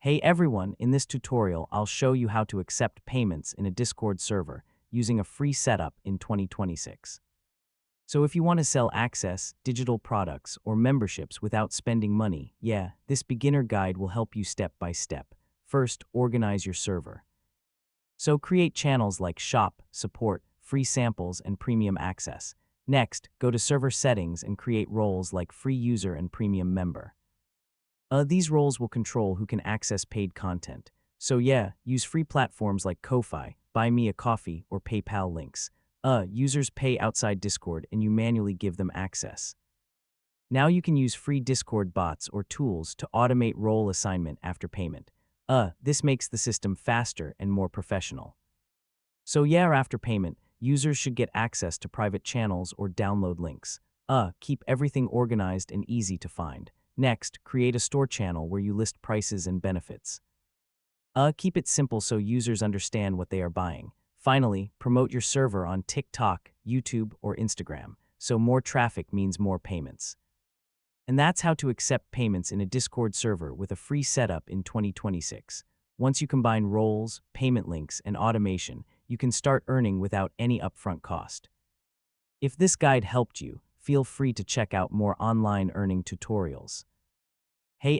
Hey everyone, in this tutorial, I'll show you how to accept payments in a Discord server using a free setup in 2026. So if you want to sell access, digital products, or memberships without spending money, this beginner guide will help you step by step. First, organize your server. So create channels like shop, support, free samples, and premium access. Next, go to server settings and create roles like free user and premium member. These roles will control who can access paid content. So use free platforms like Ko-Fi, Buy Me a Coffee, or PayPal links. Users pay outside Discord and you manually give them access. Now you can use free Discord bots or tools to automate role assignment after payment. This makes the system faster and more professional. So after payment, users should get access to private channels or download links. Keep everything organized and easy to find. Next, create a store channel where you list prices and benefits. Keep it simple so users understand what they are buying. Finally, promote your server on TikTok, YouTube, or Instagram, so more traffic means more payments. And that's how to accept payments in a Discord server with a free setup in 2026. Once you combine roles, payment links, and automation, you can start earning without any upfront cost. If this guide helped you, feel free to check out more online earning tutorials. Hey,